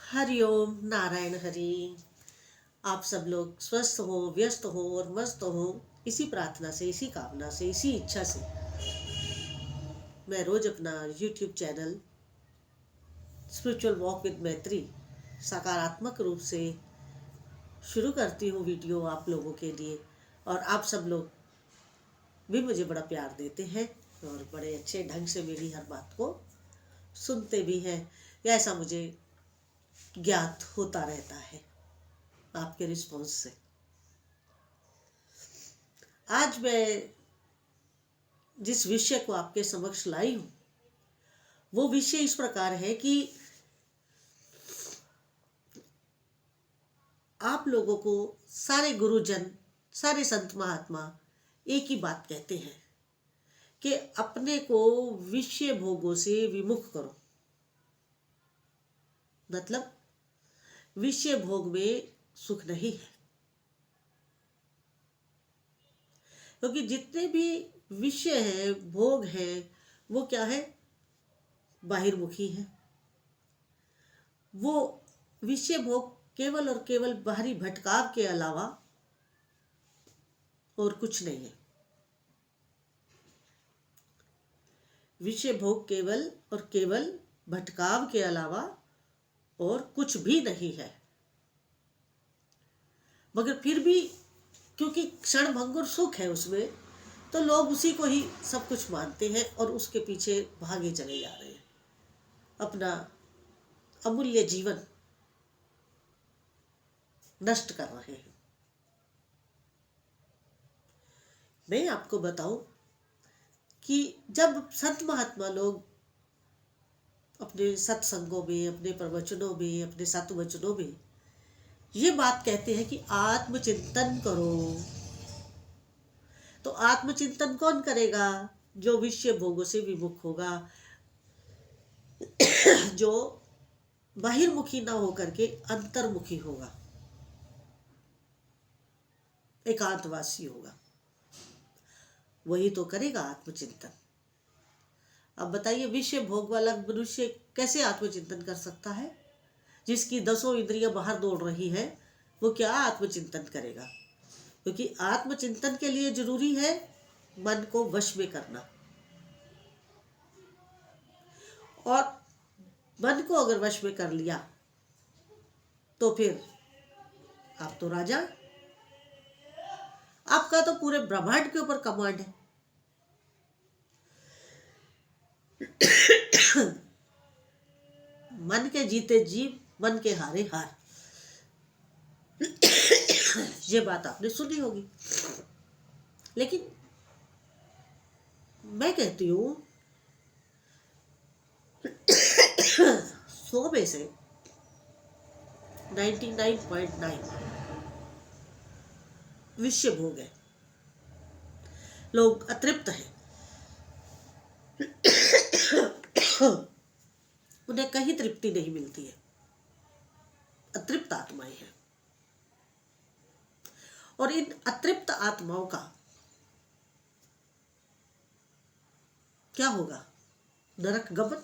हरिओम नारायण हरि। आप सब लोग स्वस्थ हो, व्यस्त हो और मस्त हो। इसी प्रार्थना से, इसी कामना से, इसी इच्छा से मैं रोज अपना YouTube channel spiritual walk with मैत्री सकारात्मक रूप से शुरू करती हूँ वीडियो आप लोगों के लिए। और आप सब लोग भी मुझे बड़ा प्यार देते हैं और बड़े अच्छे ढंग से मेरी हर बात को सुनते भी हैं। ऐसा मुझे ज्ञात होता रहता है आपके रिस्पॉन्स से। आज मैं जिस विषय को आपके समक्ष लाई हूं वो विषय इस प्रकार है कि आप लोगों को सारे गुरुजन, सारे संत महात्मा एक ही बात कहते हैं कि अपने को विषय भोगों से विमुख करो। मतलब विषय भोग में सुख नहीं है, क्योंकि जितने भी विषय है, भोग है, वो क्या है? बाहिर्मुखी है। वो विषय भोग केवल और केवल बाहरी भटकाव के अलावा और कुछ नहीं है। विषय भोग केवल और केवल भटकाव के अलावा और कुछ भी नहीं है। मगर फिर भी क्योंकि क्षण भंगुर सुख है उसमें, तो लोग उसी को ही सब कुछ मानते हैं और उसके पीछे भागे चले जा रहे हैं। अपना अमूल्य जीवन नष्ट कर रहे हैं। मैं आपको बताऊं कि जब संत महात्मा लोग अपने सत्संगों में, अपने प्रवचनों में, अपने सत्वचनों में ये बात कहते हैं कि आत्मचिंतन करो, तो आत्मचिंतन कौन करेगा? जो विषय भोगों से विमुख होगा, जो बाहिर्मुखी ना होकर के अंतर्मुखी होगा, एकांतवासी होगा, वही तो करेगा आत्मचिंतन। अब बताइए, विषय भोग वाला मनुष्य कैसे आत्मचिंतन कर सकता है? जिसकी 10 इंद्रियां बाहर दौड़ रही है, वो क्या आत्मचिंतन करेगा? क्योंकि आत्मचिंतन के लिए जरूरी है मन को वश में करना। और मन को अगर वश में कर लिया तो फिर आप तो राजा, आपका तो पूरे ब्रह्मांड के ऊपर कमांड है। मन के जीते जीव, मन के हारे हार। ये बात आपने सुनी होगी। लेकिन मैं कहती हूं 100 में से 99.9 विषय भोग है। लोग अतृप्त हैं, उन्हें कहीं तृप्ति नहीं मिलती है, अतृप्त आत्माएं हैं। और इन अतृप्त आत्माओं का क्या होगा? नरक गमन।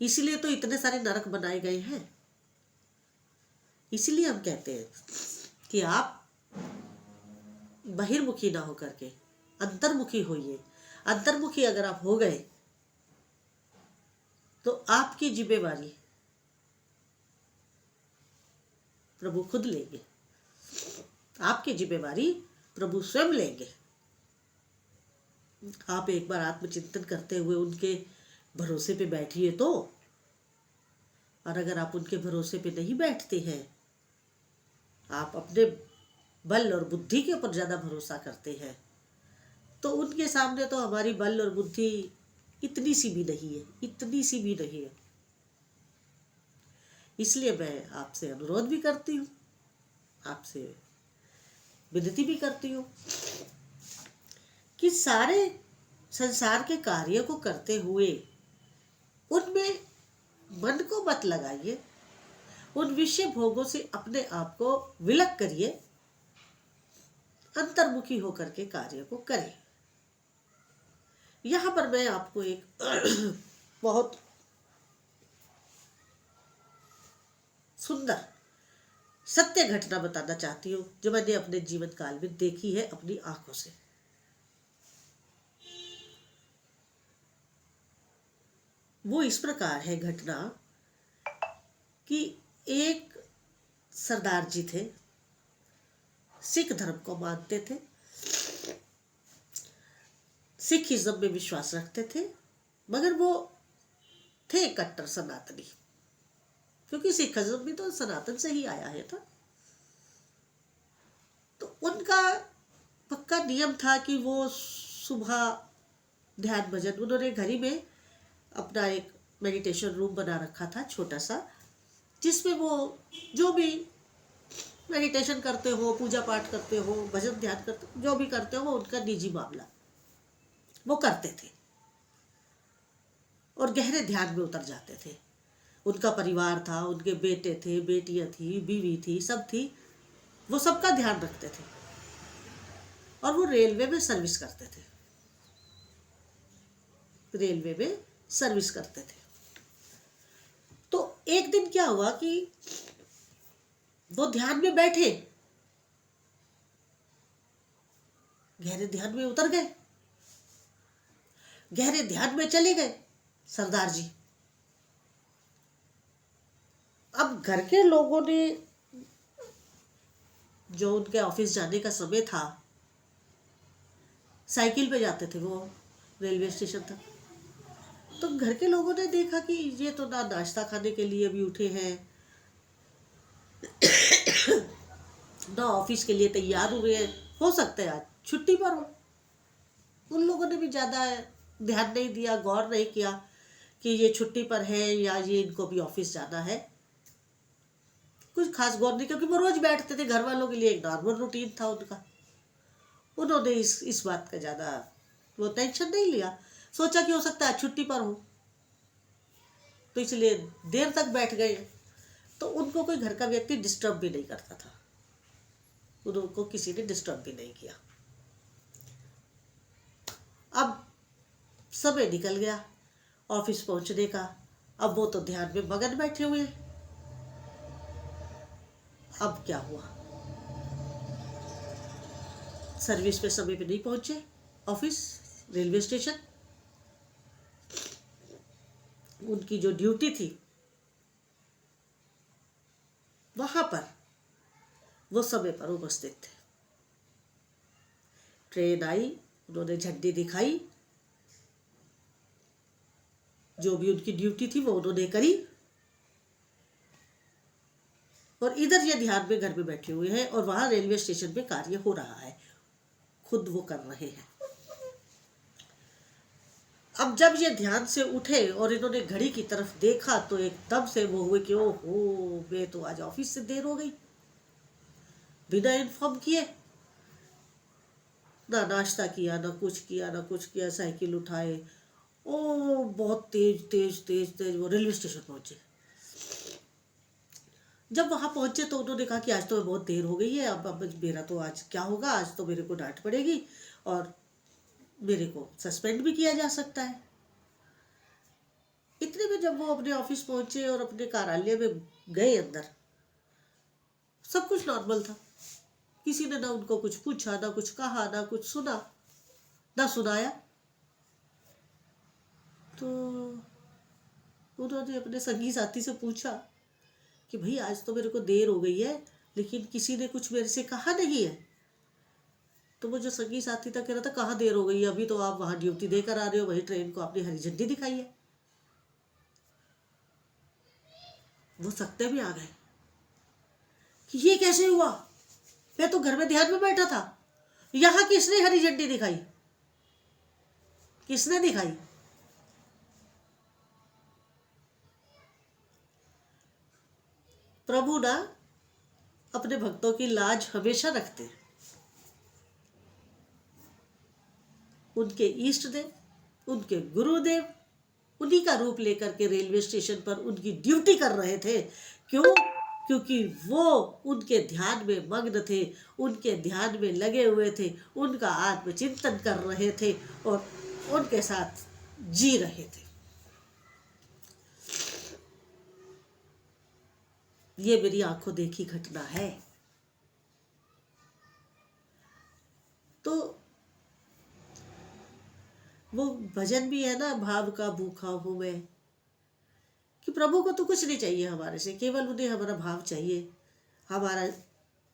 इसीलिए तो इतने सारे नरक बनाए गए हैं। इसीलिए हम कहते हैं कि आप बहिर्मुखी ना होकर के अंतर्मुखी होइए। अंतर्मुखी अगर आप हो गए तो आपकी जिम्मेवारी प्रभु खुद लेंगे। आपकी जिम्मेवारी प्रभु स्वयं लेंगे। आप एक बार आत्मचिंतन करते हुए उनके भरोसे पे बैठिए तो। और अगर आप उनके भरोसे पे नहीं बैठते हैं, आप अपने बल और बुद्धि के ऊपर ज्यादा भरोसा करते हैं, तो उनके सामने तो हमारी बल और बुद्धि इतनी सी भी नहीं है, इतनी सी भी नहीं है। इसलिए मैं आपसे अनुरोध भी करती हूँ, आपसे विनती भी करती हूँ कि सारे संसार के कार्य को करते हुए उनमें मन को मत लगाइए। उन विषय भोगों से अपने आप को विलग करिए, अंतर्मुखी होकर के कार्य को करें। यहां पर मैं आपको एक बहुत सुंदर सत्य घटना बताना चाहती हूँ जो मैंने अपने जीवन काल में देखी है अपनी आंखों से। वो इस प्रकार है घटना कि एक सरदार जी थे, सिख धर्म को मानते थे, सिखिज्म में विश्वास रखते थे, मगर वो थे कट्टर सनातनी, क्योंकि सिखिज्म भी तो सनातन से ही आया है था। तो उनका पक्का नियम था कि वो सुबह ध्यान भजन, उन्होंने घर ही में अपना एक मेडिटेशन रूम बना रखा था छोटा सा, जिसमें वो जो भी मेडिटेशन करते हो, पूजा पाठ करते हो, भजन ध्यान करते हो, जो भी करते हो वो उनका निजी मामला, वो करते थे और गहरे ध्यान में उतर जाते थे। उनका परिवार था, उनके बेटे थे, बेटियां थी, बीवी थी, सब थी, वो सबका ध्यान रखते थे और वो रेलवे में सर्विस करते थे, रेलवे में सर्विस करते थे। तो एक दिन क्या हुआ कि वो ध्यान में बैठे, गहरे ध्यान में उतर गए, गहरे ध्यान में चले गए सरदार जी। अब घर के लोगों ने, जो उनके ऑफिस जाने का समय था, साइकिल पे जाते थे वो रेलवे स्टेशन तक, तो घर के लोगों ने देखा कि ये तो ना नाश्ता खाने के लिए भी उठे हैं, ना ऑफिस के लिए तैयार हुए हैं, हो सकता है आज छुट्टी पर हो। उन लोगों ने भी ज़्यादा ध्यान नहीं दिया, गौर नहीं किया कि ये छुट्टी पर है या ये इनको भी ऑफिस जाना है, कुछ खास गौर नहीं, क्योंकि वो रोज बैठते थे, घर वालों के लिए एक नॉर्मल रूटीन था उनका। उन्होंने इस बात का ज़्यादा वो टेंशन नहीं लिया, सोचा कि हो सकता है छुट्टी पर हो, तो इसलिए देर तक बैठ गए। तो उनको कोई घर का व्यक्ति डिस्टर्ब भी नहीं करता था, उनको किसी ने डिस्टर्ब भी नहीं किया। अब समय निकल गया ऑफिस पहुंचने का, अब वो तो ध्यान में मगन बैठे हुए हैं। अब क्या हुआ, सर्विस पे समय पे नहीं पहुंचे, ऑफिस रेलवे स्टेशन, उनकी जो ड्यूटी थी वहां पर वो समय पर उपस्थित थे। ट्रेन आई, उन्होंने झंडी दिखाई, जो भी उनकी ड्यूटी थी वो उन्होंने करी, और इधर ये ध्यान में घर में बैठे हुए हैं और वहां रेलवे स्टेशन पे कार्य हो रहा है, खुद वो कर रहे हैं। अब जब ये ध्यान से उठे और इन्होंने घड़ी की तरफ देखा तो एकदम से वो हुए कि ओहो, मैं तो आज ऑफिस से देर हो गई, बिना इन्फॉर्म किए, ना नाश्ता किया, ना कुछ किया, ना कुछ किया, साइकिल उठाए, ओ बहुत तेज तेज तेज तेज वो रेलवे स्टेशन पहुंचे। जब वहां पहुंचे तो उन्होंने कहा कि आज तो बहुत देर हो गई है, अब मेरा तो आज क्या होगा, आज तो मेरे को डांट पड़ेगी और मेरे को सस्पेंड भी किया जा सकता है। इतने में जब वो अपने ऑफिस पहुंचे और अपने कार्यालय में गए अंदर, सब कुछ नॉर्मल था, किसी ने ना उनको कुछ पूछा, ना कुछ कहा, ना कुछ सुना, ना सुनाया। तो उन्होंने अपने संगी साथी से पूछा कि भाई आज तो मेरे को देर हो गई है, लेकिन किसी ने कुछ मेरे से कहा नहीं है। तो वो जो संगी साथी था कह रहा था, कहाँ देर हो गई है, अभी तो आप वहां ड्यूटी देकर आ रहे हो, वही ट्रेन को आपने हरी झंडी दिखाई है। वो सकते भी आ गए कि ये कैसे हुआ, मैं तो घर में ध्यान में बैठा था, यहां किसने हरी झंडी दिखाई, किसने दिखाई। प्रभु ना अपने भक्तों की लाज हमेशा रखते हैं। उनके इष्ट देव, उनके गुरुदेव उन्हीं का रूप लेकर के रेलवे स्टेशन पर उनकी ड्यूटी कर रहे थे। क्यों? क्योंकि वो उनके ध्यान में मग्न थे, उनके ध्यान में लगे हुए थे, उनका आत्मचिंतन कर रहे थे और उनके साथ जी रहे थे। ये मेरी आंखों देखी घटना है। तो वो भजन भी है ना, भाव का भूखा हूं मैं, कि प्रभु को तो कुछ नहीं चाहिए हमारे से, केवल उन्हें हमारा भाव चाहिए, हमारा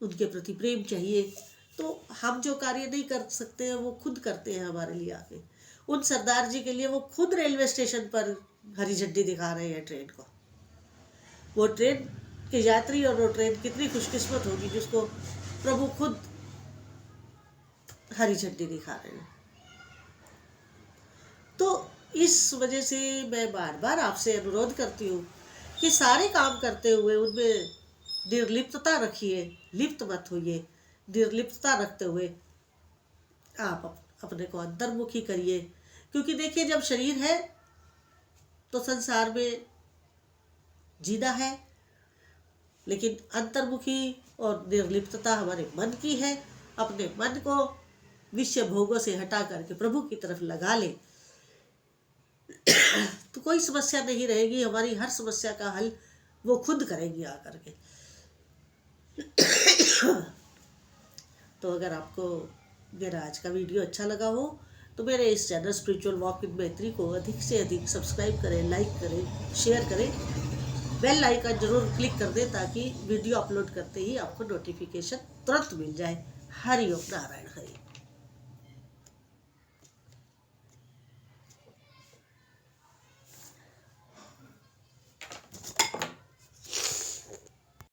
उनके प्रति प्रेम चाहिए। तो हम जो कार्य नहीं कर सकते हैं वो खुद करते हैं हमारे लिए आके। उन सरदार जी के लिए वो खुद रेलवे स्टेशन पर हरी झंडी दिखा रहे हैं ट्रेन को। वो ट्रेन के यात्री और वो ट्रेन कितनी खुशकिस्मत होगी जिसको प्रभु खुद हरी झंडी दिखा रहे हैं। तो इस वजह से मैं बार बार आपसे अनुरोध करती हूँ कि सारे काम करते हुए उनमें निर्लिप्तता रखिए, लिप्त मत होइए। निर्लिप्तता रखते हुए आप अपने को अंतर्मुखी करिए, क्योंकि देखिए जब शरीर है तो संसार में जीना है, लेकिन अंतर्मुखी और निर्लिप्तता हमारे मन की है। अपने मन को विषय भोगों से हटा करके प्रभु की तरफ लगा ले तो कोई समस्या नहीं रहेगी। हमारी हर समस्या का हल वो खुद करेगी आकर के। तो अगर आपको मेरा आज का वीडियो अच्छा लगा हो तो मेरे इस चैनल स्पिरिचुअल वॉक विद मैत्री को अधिक से अधिक सब्सक्राइब करें, लाइक करें, शेयर करें, बेल आइकन जरूर क्लिक कर दें ताकि वीडियो अपलोड करते ही आपको नोटिफिकेशन तुरंत मिल जाए। हरि ओम नारायण हरि।